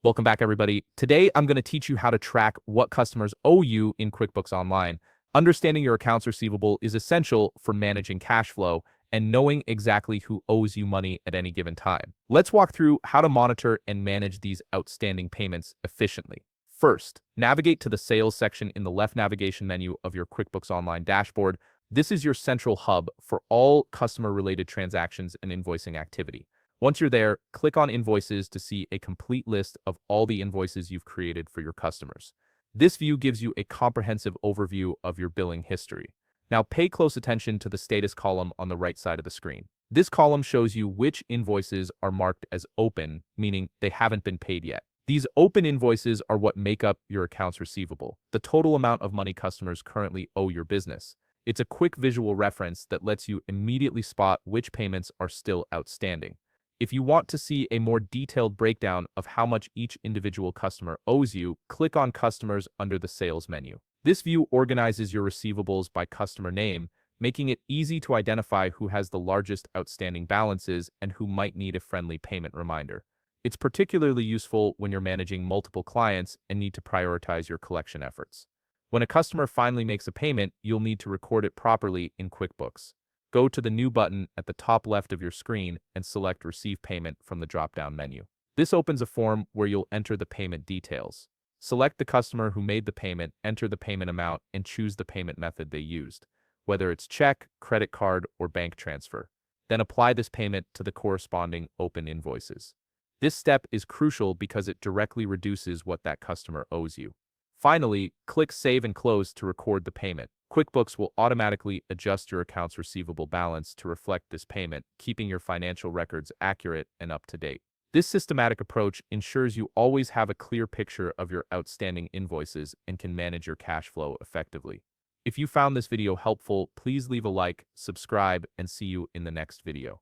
Welcome back, everybody. Today, I'm going to teach you how to track what customers owe you in QuickBooks Online. Understanding your accounts receivable is essential for managing cash flow and knowing exactly who owes you money at any given time. Let's walk through how to monitor and manage these outstanding payments efficiently. First, navigate to the Sales section in the left navigation menu of your QuickBooks Online dashboard. This is your central hub for all customer-related transactions and invoicing activity. Once you're there, click on Invoices to see a complete list of all the invoices you've created for your customers. This view gives you a comprehensive overview of your billing history. Now pay close attention to the status column on the right side of the screen. This column shows you which invoices are marked as open, meaning they haven't been paid yet. These open invoices are what make up your accounts receivable, the total amount of money customers currently owe your business. It's a quick visual reference that lets you immediately spot which payments are still outstanding. If you want to see a more detailed breakdown of how much each individual customer owes you, click on Customers under the Sales menu. This view organizes your receivables by customer name, making it easy to identify who has the largest outstanding balances and who might need a friendly payment reminder. It's particularly useful when you're managing multiple clients and need to prioritize your collection efforts. When a customer finally makes a payment, you'll need to record it properly in QuickBooks. Go to the New button at the top left of your screen and select Receive Payment from the drop-down menu. This opens a form where you'll enter the payment details. Select the customer who made the payment, enter the payment amount, and choose the payment method they used, whether it's check, credit card, or bank transfer. Then apply this payment to the corresponding open invoices. This step is crucial because it directly reduces what that customer owes you. Finally, click Save and Close to record the payment. QuickBooks will automatically adjust your accounts receivable balance to reflect this payment, keeping your financial records accurate and up to date. This systematic approach ensures you always have a clear picture of your outstanding invoices and can manage your cash flow effectively. If you found this video helpful, please leave a like, subscribe, and see you in the next video.